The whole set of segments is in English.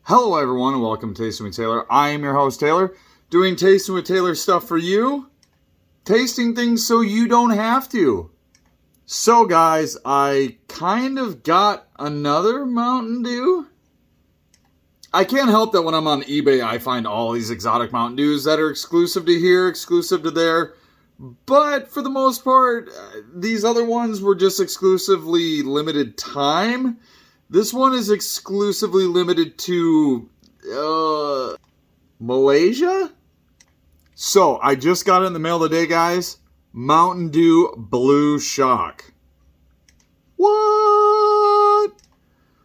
Hello everyone and welcome to Tasting with Taylor. I am your host Taylor, doing Tasting with Taylor stuff for you. Tasting things so you don't have to. So guys, I kind of got another Mountain Dew. I can't help that when I'm on eBay I find all these exotic Mountain Dews that are exclusive to here, exclusive to there. But for the most part, these other ones were just exclusively limited time. This one is exclusively limited to Malaysia? So, I just got it in the mail today, guys. Mountain Dew Blue Shock. What?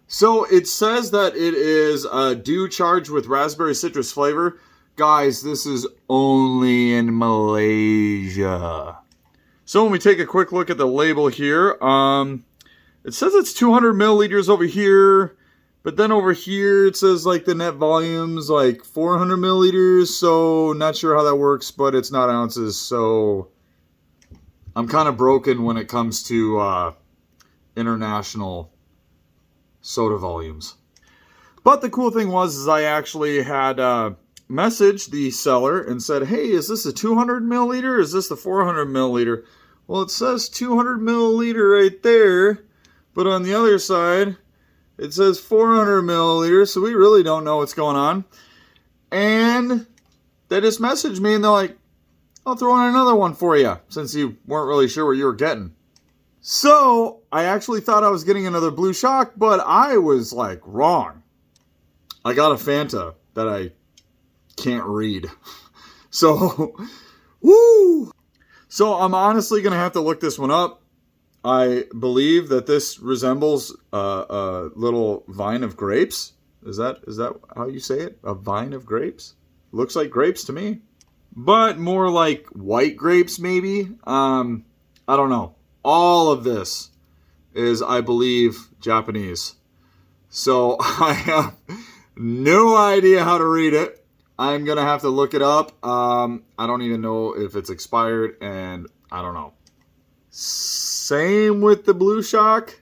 So, it says that it is a dew charged with raspberry citrus flavor. Guys, this is only in Malaysia. So, when we take a quick look at the label here, it says it's 200 milliliters over here, but then over here it says like the net volume's like 400 milliliters, so not sure how that works, but it's not ounces, so I'm kind of broken when it comes to international soda volumes. But the cool thing was I actually had messaged the seller and said, hey, is this a 200 milliliter or is this the 400 milliliter? Well, it says 200 milliliter right there. But on the other side, it says 400 milliliters, so we really don't know what's going on. And they just messaged me, and they're like, I'll throw in another one for you, since you weren't really sure what you were getting. So, I actually thought I was getting another Blue Shock, but I was, like, wrong. I got a Fanta that I can't read. So, woo! So, I'm honestly going to have to look this one up. I believe that this resembles a little vine of grapes. Is that how you say it? A vine of grapes? Looks like grapes to me. But more like white grapes maybe. I don't know. All of this is, I believe, Japanese. So I have no idea how to read it. I'm going to have to look it up. I don't even know if it's expired, and I don't know. Same with the Blue Shock.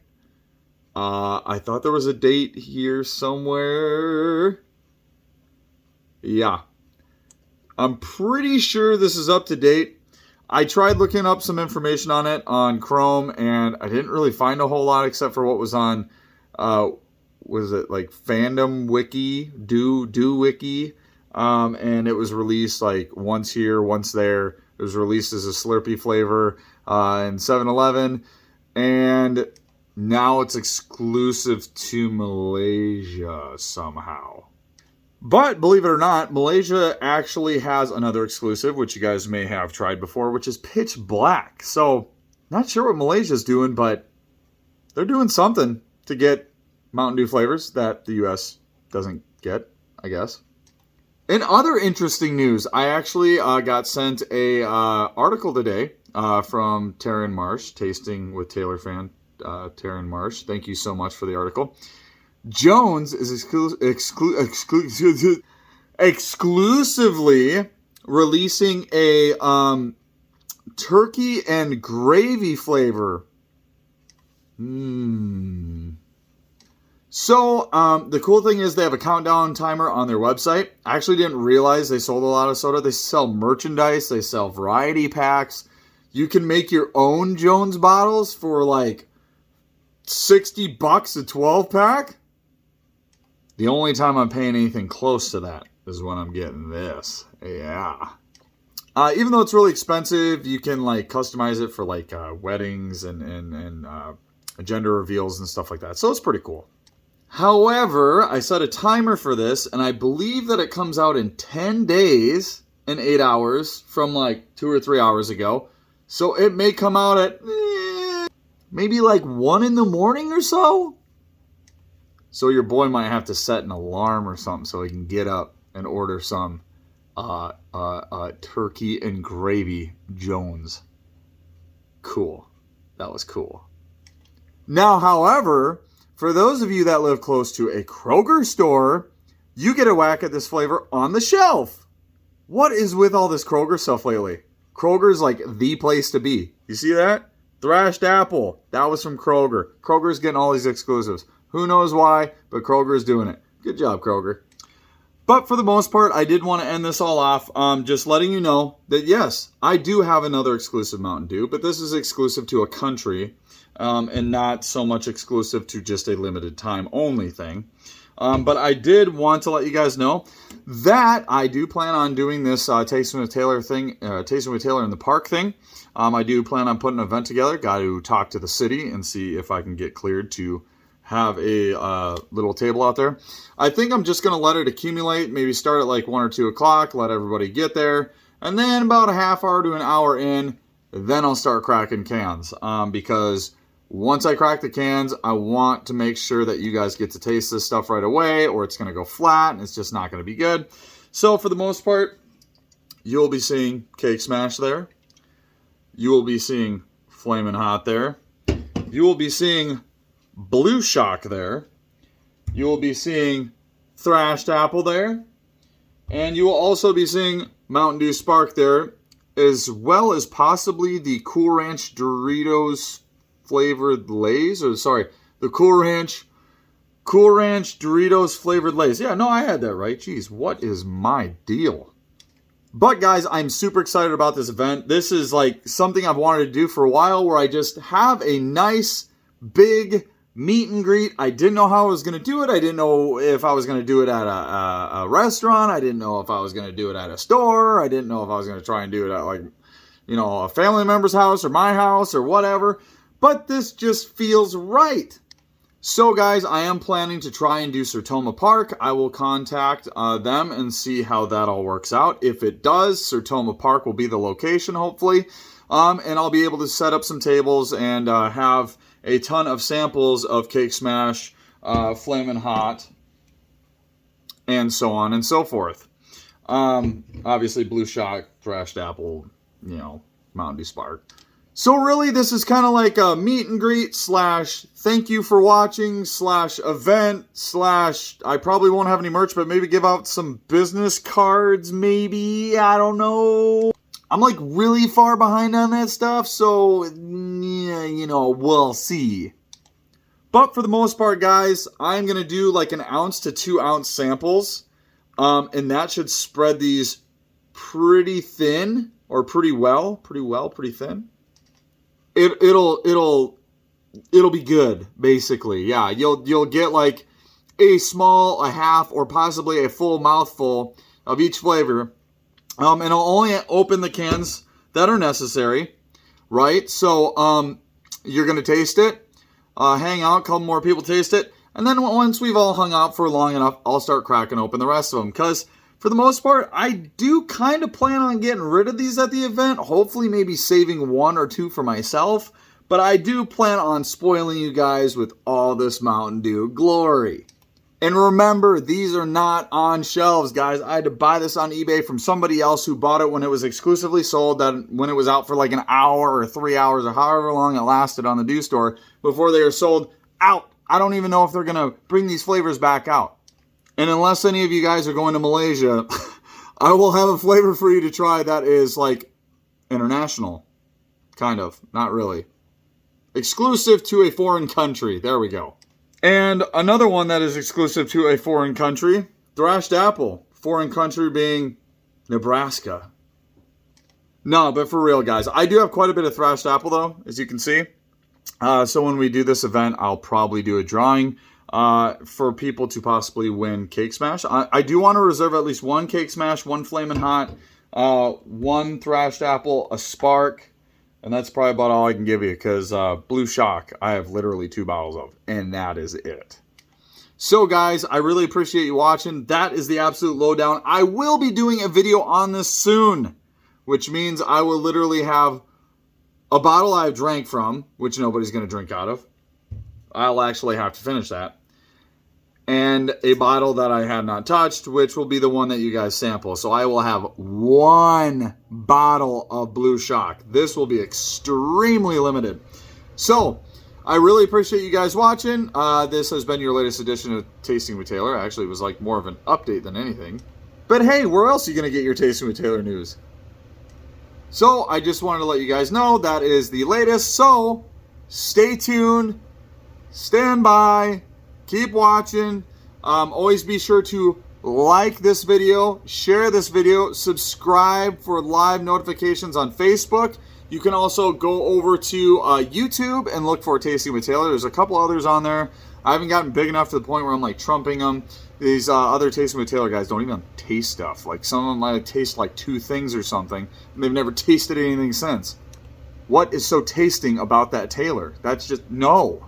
I thought there was a date here somewhere. Yeah. I'm pretty sure this is up to date. I tried looking up some information on it on Chrome, and I didn't really find a whole lot except for what was on, was it like Fandom Wiki, Do Wiki, and it was released like once here, once there. It was released as a Slurpee flavor in 7-Eleven, and now it's exclusive to Malaysia somehow. But believe it or not, Malaysia actually has another exclusive, which you guys may have tried before, which is Pitch Black. So, not sure what Malaysia's doing, but they're doing something to get Mountain Dew flavors that the U.S. doesn't get, I guess. In other interesting news, I actually got sent a article today from Taryn Marsh, Tasting with Taylor fan Taryn Marsh. Thank you so much for the article. Jones is exclusively releasing a turkey and gravy flavor. So, the cool thing is they have a countdown timer on their website. I actually didn't realize they sold a lot of soda. They sell merchandise. They sell variety packs. You can make your own Jones bottles for like $60 a 12-pack. The only time I'm paying anything close to that is when I'm getting this. Yeah. Even though it's really expensive, you can like customize it for like weddings and gender reveals and stuff like that. So it's pretty cool. However, I set a timer for this, and I believe that it comes out in 10 days and 8 hours from like 2 or 3 hours ago. So it may come out at maybe like 1 in the morning or so. So your boy might have to set an alarm or something so he can get up and order some turkey and gravy Jones. Cool. That was cool. Now, however, for those of you that live close to a Kroger store, you get a whack at this flavor on the shelf. What is with all this Kroger stuff lately? Kroger's like the place to be. You see that? Thrashed apple. That was from Kroger. Kroger's getting all these exclusives. Who knows why, but Kroger's doing it. Good job, Kroger. But for the most part, I did want to end this all off just letting you know that, yes, I do have another exclusive Mountain Dew, but this is exclusive to a country and not so much exclusive to just a limited time only thing. But I did want to let you guys know that I do plan on doing this Tasting with Taylor thing, Tasting with Taylor in the Park thing. I do plan on putting an event together. Got to talk to the city and see if I can get cleared to have a little table out there. I think I'm just going to let it accumulate, maybe start at like 1 or 2 o'clock, let everybody get there, and then about a half hour to an hour in, then I'll start cracking cans. Because once I crack the cans, I want to make sure that you guys get to taste this stuff right away, or it's going to go flat and it's just not going to be good. So for the most part, you'll be seeing Cake Smash there. You will be seeing Flamin' Hot there. You will be seeing Blue Shock there. You will be seeing Thrashed Apple there. And you will also be seeing Mountain Dew Spark there, as well as possibly the Cool Ranch Doritos flavored Lay's. Or sorry, the Cool Ranch Doritos flavored Lay's. Yeah, no, I had that right. Jeez, what is my deal? But guys, I'm super excited about this event. This is like something I've wanted to do for a while, where I just have a nice big meet and greet. I didn't know how I was going to do it. I didn't know if I was going to do it at a restaurant. I didn't know if I was going to do it at a store. I didn't know if I was going to try and do it at, like, you know, a family member's house or my house or whatever. But this just feels right. So guys, I am planning to try and do Sertoma Park. I will contact them and see how that all works out. If it does, Sertoma Park will be the location, hopefully. And I'll be able to set up some tables and have a ton of samples of Cake Smash, Flamin' Hot, and so on and so forth. Obviously, Blue Shock, Thrashed Apple, you know, Mountain Dew Spark. So really, this is kind of like a meet and greet / thank you for watching / event / I probably won't have any merch, but maybe give out some business cards, maybe. I don't know. I'm like really far behind on that stuff, so yeah, you know, we'll see. But for the most part, guys, I'm going to do like 1 ounce to 2 ounce samples. And that should spread these pretty thin, or pretty thin. It'll be good, basically. Yeah, you'll get like a small, a half, or possibly a full mouthful of each flavor. And I'll only open the cans that are necessary, right? So you're going to taste it, hang out, a couple more people taste it, and then once we've all hung out for long enough, I'll start cracking open the rest of them. Because for the most part, I do kind of plan on getting rid of these at the event. Hopefully maybe saving 1 or 2 for myself. But I do plan on spoiling you guys with all this Mountain Dew glory. And remember, these are not on shelves, guys. I had to buy this on eBay from somebody else who bought it when it was exclusively sold, that when it was out for like 1 hour or 3 hours or however long it lasted on the Dew store before they were sold out. I don't even know if they're going to bring these flavors back out. And unless any of you guys are going to Malaysia, I will have a flavor for you to try that is like international. Kind of. Not really. Exclusive to a foreign country. There we go. And another one that is exclusive to a foreign country, Thrashed Apple. Foreign country being Nebraska. No, but for real, guys, I do have quite a bit of Thrashed Apple, though, as you can see. So when we do this event, I'll probably do a drawing for people to possibly win Cake Smash. I do want to reserve at least 1 Cake Smash, 1 Flamin' Hot, 1 Thrashed Apple, a Spark, and that's probably about all I can give you, because Blue Shock, I have literally 2 bottles of, and that is it. So guys, I really appreciate you watching. That is the absolute lowdown. I will be doing a video on this soon, which means I will literally have a bottle I've drank from, which nobody's going to drink out of. I'll actually have to finish that. And a bottle that I have not touched, which will be the one that you guys sample. So I will have 1 bottle of Blue Shock. This will be extremely limited. So I really appreciate you guys watching. This has been your latest edition of Tasting with Taylor. Actually, it was like more of an update than anything. But hey, where else are you going to get your Tasting with Taylor news? So I just wanted to let you guys know that is the latest. So stay tuned. Stand by. Keep watching. Always be sure to like this video, share this video, subscribe for live notifications on Facebook. You can also go over to YouTube and look for Tasting with Taylor. There's a couple others on there. I haven't gotten big enough to the point where I'm like trumping them. These other Tasting with Taylor guys don't even taste stuff. Like some of them might taste like 2 things or something, and they've never tasted anything since. What is so tasting about that Taylor? That's just no.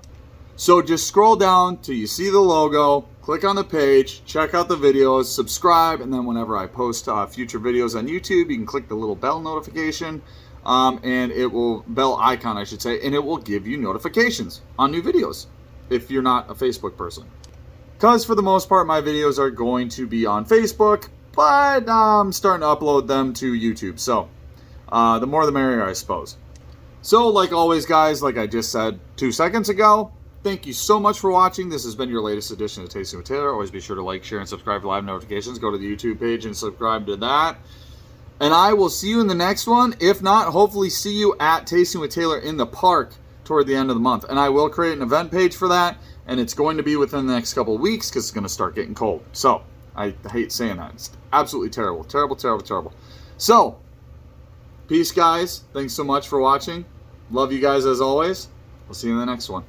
So just scroll down till you see the logo, click on the page, check out the videos, subscribe, and then whenever I post future videos on YouTube, you can click the little bell notification, and it will, bell icon I should say, and it will give you notifications on new videos if you're not a Facebook person. Because for the most part, my videos are going to be on Facebook, but I'm starting to upload them to YouTube. So the more the merrier, I suppose. So like always, guys, like I just said 2 seconds ago, thank you so much for watching. This has been your latest edition of Tasting with Taylor. Always be sure to like, share, and subscribe for live notifications. Go to the YouTube page and subscribe to that. And I will see you in the next one. If not, hopefully see you at Tasting with Taylor in the park toward the end of the month. And I will create an event page for that. And it's going to be within the next couple of weeks because it's going to start getting cold. So, I hate saying that. It's absolutely terrible. Terrible, terrible, terrible. So, peace, guys. Thanks so much for watching. Love you guys as always. We'll see you in the next one.